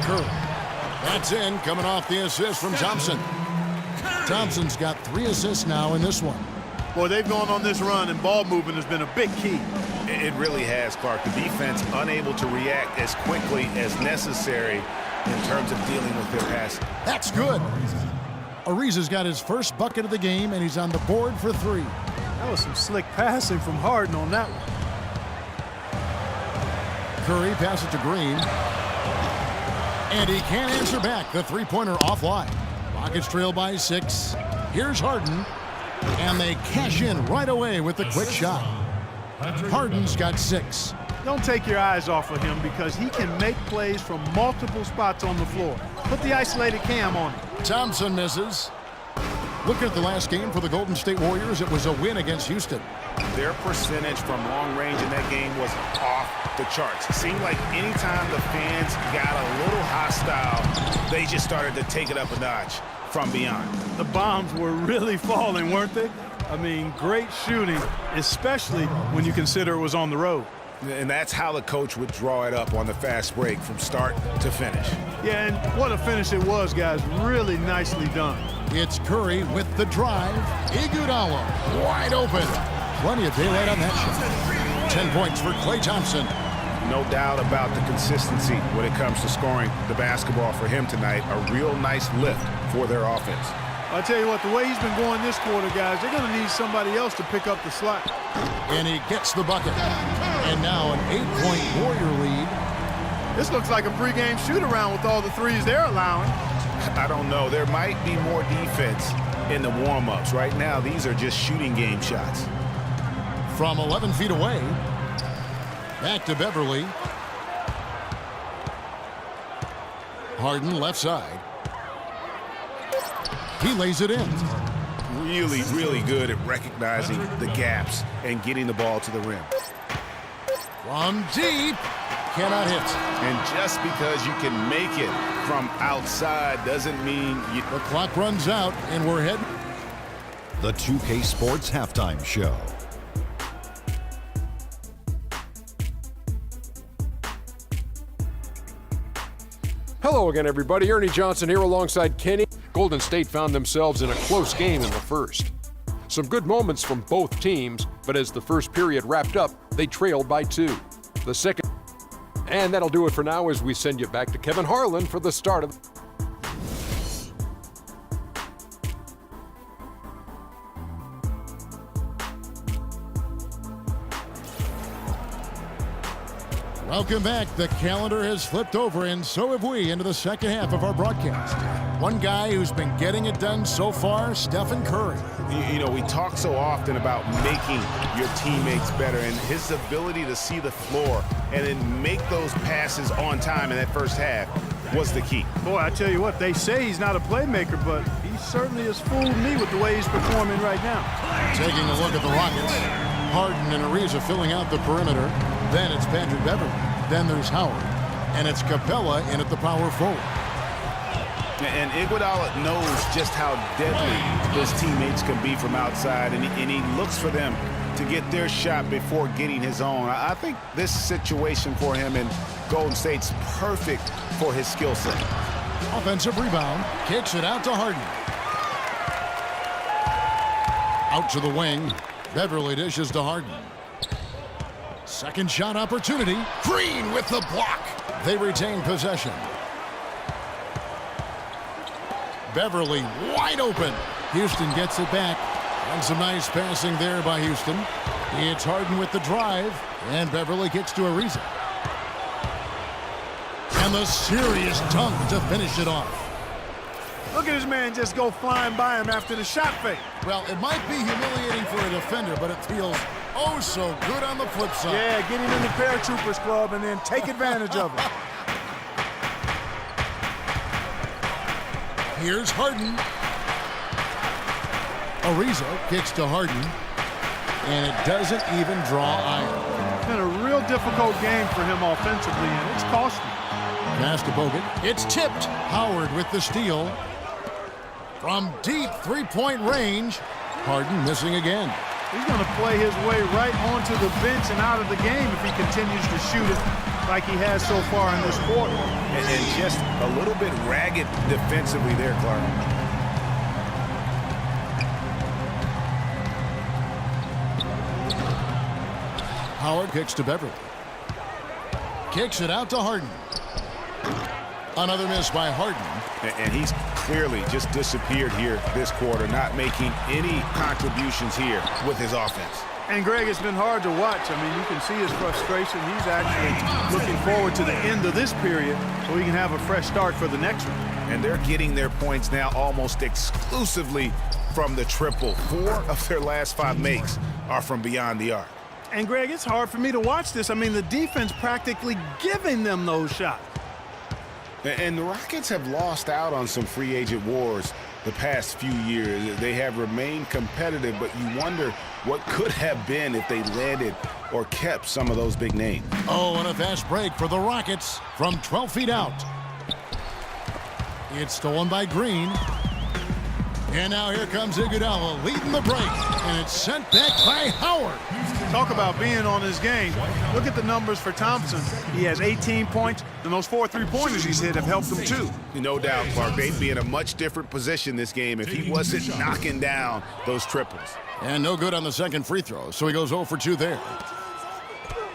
Curry. That's in, coming off the assist from Thompson. Thompson's got 3 assists now in this one. Boy, they've gone on this run, and ball movement has been a big key. It really has, Clark. The defense unable to react as quickly as necessary in terms of dealing with their pass. That's good. Ariza's got his first bucket of the game, and he's on the board for 3. That was some slick passing from Harden on that one. Curry passes to Green. And he can't answer back. The three-pointer offline. Rockets trail by 6. Here's Harden. And they cash in right away with the quick shot. Harden's got 6. Don't take your eyes off of him because he can make plays from multiple spots on the floor. Put the isolated cam on him. Thompson misses. Looking at the last game for the Golden State Warriors, it was a win against Houston. Their percentage from long range in that game was off the charts. It seemed like anytime the fans got a little hostile, they just started to take it up a notch from beyond. The bombs were really falling, weren't they? I mean, great shooting, especially when you consider it was on the road. And that's how the coach would draw it up on the fast break from start to finish. Yeah, and what a finish it was, guys. Really nicely done. It's Curry with the drive. Iguodala wide open. Plenty of daylight on that shot. 10 points for Klay Thompson. No doubt about the consistency when it comes to scoring the basketball for him tonight. A real nice lift for their offense. I'll tell you what, the way he's been going this quarter, guys, they're going to need somebody else to pick up the slack. And he gets the bucket. And now an 8-point Warrior lead. This looks like a pregame shoot-around with all the threes they're allowing. I don't know. There might be more defense in the warm-ups. Right now, these are just shooting game shots. From 11 feet away, back to Beverly. Harden left side. He lays it in. Really, really good at recognizing the gaps and getting the ball to the rim. From deep, cannot hit. And just because you can make it from outside doesn't mean you... The clock runs out, and we're heading. The 2K Sports Halftime Show. Hello again, everybody. Ernie Johnson here alongside Kenny. Golden State found themselves in a close game in the first. Some good moments from both teams, but as the first period wrapped up, they trailed by 2. The second, and that'll do it for now as we send you back to Kevin Harlan for the start of. Welcome back. The calendar has flipped over, and so have we, into the second half of our broadcast. One guy who's been getting it done so far, Stephen Curry. You know, we talk so often about making your teammates better, and his ability to see the floor and then make those passes on time in that first half was the key. Boy, I tell you what, they say he's not a playmaker, but he certainly has fooled me with the way he's performing right now. Taking a look at the Rockets. Harden and Ariza filling out the perimeter. Then it's Patrick Beverly. Then there's Howard. And it's Capella in at the power forward. And Iguodala knows just how deadly his teammates can be from outside, and he looks for them to get their shot before getting his own. I think this situation for him in Golden State's perfect for his skill set. Offensive rebound. Kicks it out to Harden. Out to the wing. Beverly dishes to Harden. Second shot opportunity. Green with the block. They retain possession. Beverly wide open. Houston gets it back. And some nice passing there by Houston. It's Harden with the drive. And Beverly kicks to Ariza. And the serious dunk to finish it off. Look at this man just go flying by him after the shot fake. Well, it might be humiliating for a defender, but it feels oh so good on the flip side. Yeah, get him in the paratroopers club and then take advantage of him. Here's Harden. Ariza kicks to Harden, and it doesn't even draw iron. It's been a real difficult game for him offensively, and it's cost him. Pass to Bogut. It's tipped. Howard with the steal. From deep three-point range, Harden missing again. He's going to play his way right onto the bench and out of the game if he continues to shoot it. like he has so far in this quarter. And just a little bit ragged defensively there, Clark. Howard kicks to Beverly. Kicks it out to Harden. Another miss by Harden. And he's clearly just disappeared here this quarter, not making any contributions here with his offense. And, Greg, it's been hard to watch. I mean, you can see his frustration. He's actually looking forward to the end of this period so he can have a fresh start for the next one. And they're getting their points now almost exclusively from the triple. 4 of their last 5 makes are from beyond the arc. And, Greg, it's hard for me to watch this. I mean, the defense practically giving them those shots. And the Rockets have lost out on some free agent wars the past few years. They have remained competitive, but you wonder what could have been if they landed or kept some of those big names. Oh, and a fast break for the Rockets from 12 feet out. It's stolen by Green. And now here comes Iguodala leading the break. And it's sent back by Howard. Talk about being on his game. Look at the numbers for Thompson. He has 18 points, and those 4 3-pointers he's hit have helped him too. No doubt, Clark. They'd be in a much different position this game if he wasn't knocking down those triples. And no good on the second free throw, so he goes 0 for 2 there.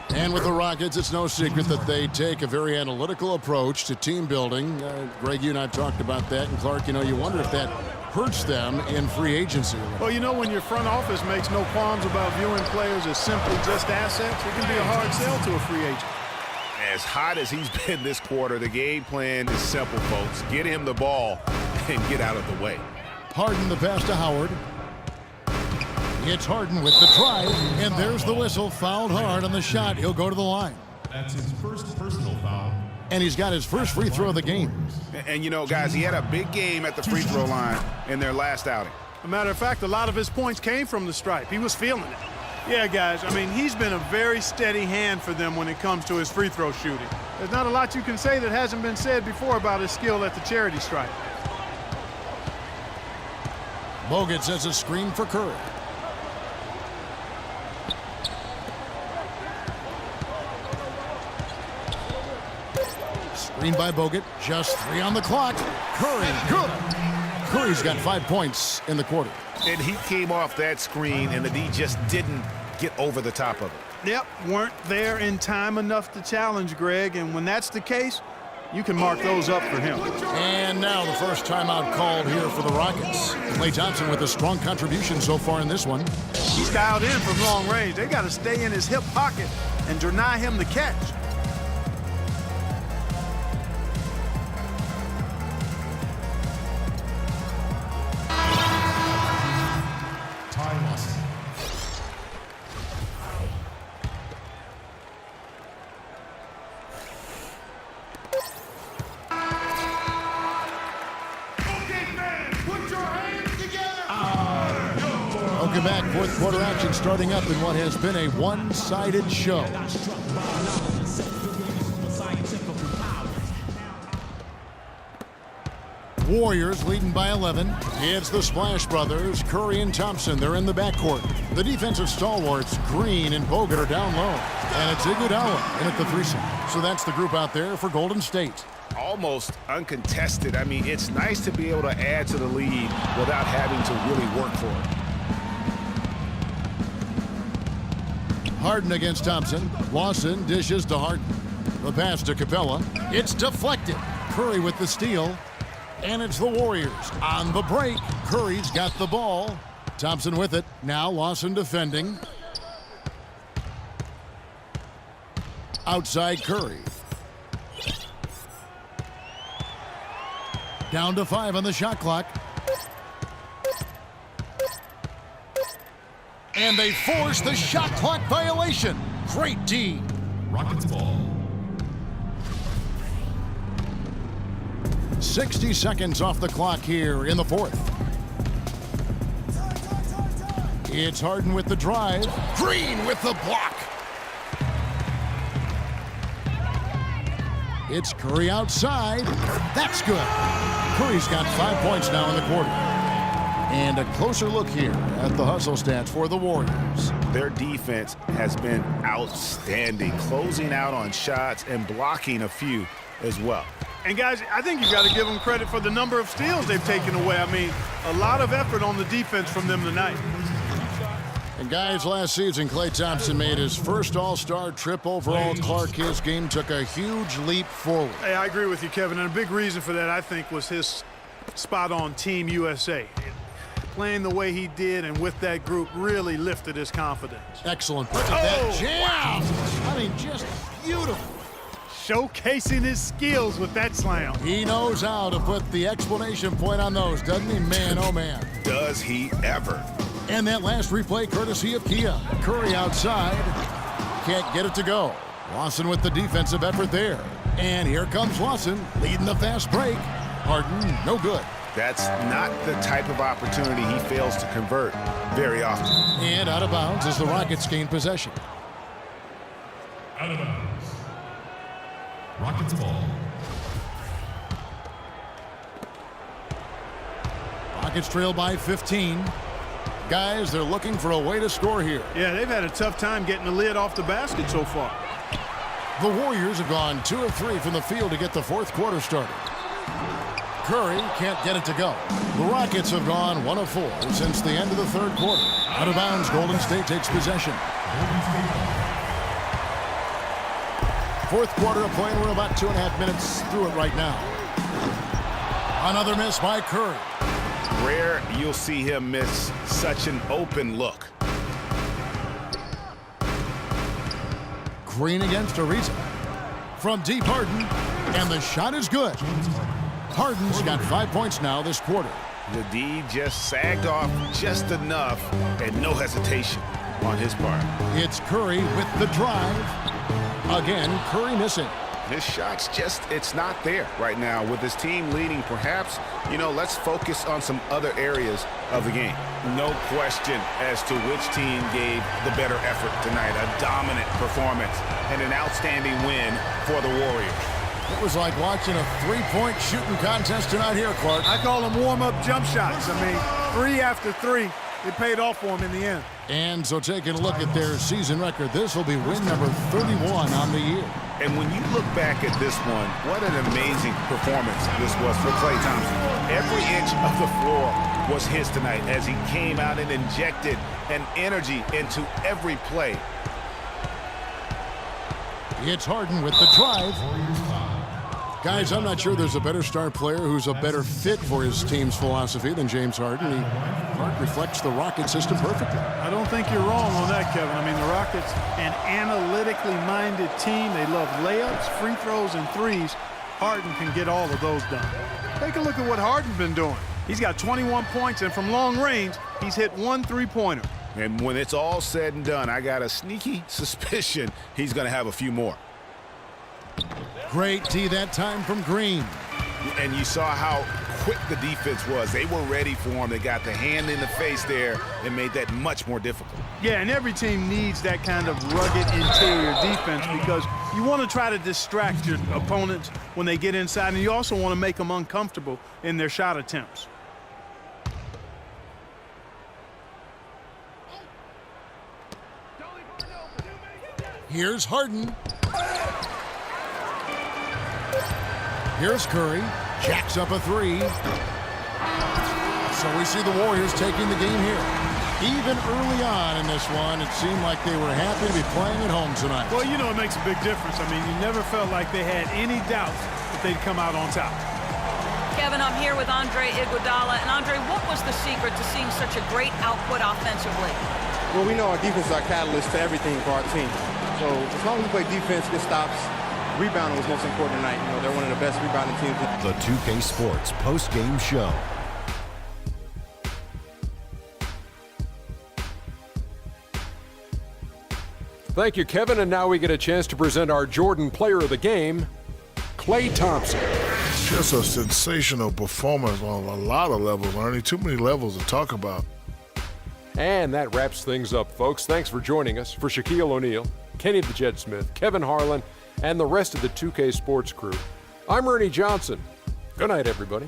And with the Rockets, it's no secret that they take a very analytical approach to team building. Greg, you and I have talked about that. And Clark, you know, you wonder if that hurts them in free agency. Well, you know, when your front office makes no qualms about viewing players as simply just assets, it can be a hard sell to a free agent. As hot as he's been this quarter, the game plan is simple, folks. Get him the ball and get out of the way. Harden the pass to Howard. It's Harden with the drive, and there's the whistle. Fouled hard on the shot. He'll go to the line. That's his first personal foul. And he's got his first free throw of the game. And you know, guys, he had a big game at the free throw line in their last outing. As a matter of fact, a lot of his points came from the stripe. He was feeling it. Yeah, guys, I mean, he's been a very steady hand for them when it comes to his free throw shooting. There's not a lot you can say that hasn't been said before about his skill at the charity stripe. Bogut sets a screen for Curry. Screen by Bogut. Just 3 on the clock. Curry, good. Curry's got 5 points in the quarter. And he came off that screen, and the D just didn't get over the top of it. Yep, weren't there in time enough to challenge Greg, and when that's the case, you can mark those up for him. And now the first timeout called here for the Rockets. Klay Thompson with a strong contribution so far in this one. He's dialed in from long range. They got to stay in his hip pocket and deny him the catch. Welcome back. Fourth quarter action starting up in what has been a one-sided show. Warriors leading by 11. It's the Splash Brothers, Curry and Thompson. They're in the backcourt. The defensive stalwarts, Green and Bogut, are down low. And it's Iguodala in at the threesome. So that's the group out there for Golden State. Almost uncontested. I mean, it's nice to be able to add to the lead without having to really work for it. Harden against Thompson. Lawson dishes to Harden. The pass to Capella. It's deflected. Curry with the steal. And it's the Warriors on the break. Curry's got the ball. Thompson with it. Now Lawson defending. Outside Curry. Down to 5 on the shot clock. And they force the shot clock violation. Great D. Rockets ball. 60 seconds off the clock here in the fourth. It's Harden with the drive. Green with the block. It's Curry outside. That's good. Curry's got 5 points now in the quarter. And a closer look here at the hustle stats for the Warriors. their defense has been outstanding, closing out on shots and blocking a few as well. And guys, I think you got to give them credit for the number of steals they've taken away. I mean, a lot of effort on the defense from them tonight. And guys, last season, Klay Thompson made his first All-Star trip overall. Clark, his game took a huge leap forward. Hey, I agree with you, Kevin. And a big reason for that, I think, was his spot on Team USA. Playing the way he did and with that group really lifted his confidence. Excellent. Look at that jam. Wow. I mean, just beautiful. Showcasing his skills with that slam. He knows how to put the exclamation point on those, doesn't he? Man, oh man. Does he ever? And that last replay courtesy of Kia. Curry outside. Can't get it to go. Lawson with the defensive effort there. And here comes Lawson leading the fast break. Harden, no good. That's not the type of opportunity he fails to convert very often. And out of bounds as the Rockets gain possession. Out of bounds. Rockets ball. Rockets trail by 15. Guys, they're looking for a way to score here. Yeah, they've had a tough time getting the lid off the basket so far. The Warriors have gone 2 of 3 from the field to get the fourth quarter started. Curry can't get it to go. The Rockets have gone 1 of 4 since the end of the third quarter. Out of bounds, Golden State takes possession. Fourth quarter of play, and we're about 2.5 minutes through it right now. Another miss by Curry. Rare you'll see him miss such an open look. Green against Ariza. From deep, Harden, and the shot is good. Harden's got 5 points now this quarter. The D just sagged off just enough and no hesitation on his part. It's Curry with the drive. Again, Curry missing. His shot's just, it's not there right now. With his team leading, perhaps, let's focus on some other areas of the game. No question as to which team gave the better effort tonight. A dominant performance and an outstanding win for the Warriors. It was like watching a three-point shooting contest tonight here, Clark. I call them warm-up jump shots. I mean, 3 after 3, it paid off for them in the end. And so taking a look at their season record, this will be win number 31 on the year. And when you look back at this one, what an amazing performance this was for Klay Thompson. Every inch of the floor was his tonight as he came out and injected an energy into every play. It's Harden with the drive. Guys, I'm not sure there's a better star player who's a better fit for his team's philosophy than James Harden. He reflects the Rocket system perfectly. I don't think you're wrong on that, Kevin. I mean, the Rockets, an analytically minded team. They love layups, free throws, and threes. Harden can get all of those done. Take a look at what Harden's been doing. He's got 21 points, and from long range, he's hit 1 3-pointer. And when it's all said and done, I got a sneaky suspicion he's going to have a few more. Great D that time from Green. And you saw how quick the defense was. They were ready for him. They got the hand in the face there and made that much more difficult. Yeah, and every team needs that kind of rugged interior defense because you want to try to distract your opponents when they get inside, and you also want to make them uncomfortable in their shot attempts. Here's Harden. Here's Curry. Jacks up a 3. So we see the Warriors taking the game here. Even early on in this one, it seemed like they were happy to be playing at home tonight. Well, you know it makes a big difference. I mean, you never felt like they had any doubts that they'd come out on top. Kevin, I'm here with Andre Iguodala. And Andre, what was the secret to seeing such a great output offensively? Well, we know our defense is our catalyst to everything for our team. So as long as we play defense, get stops, rebounding was most important tonight. You know, they're one of the best rebounding teams. The 2K Sports post-game show. Thank you, Kevin. And now we get a chance to present our Jordan Player of the Game, Klay Thompson. Just a sensational performance on a lot of levels, Ernie. Too many levels to talk about. And that wraps things up, folks. Thanks for joining us. For Shaquille O'Neal, Kenny the Jet Smith, Kevin Harlan, and the rest of the 2K Sports crew, I'm Ernie Johnson. Good night, everybody.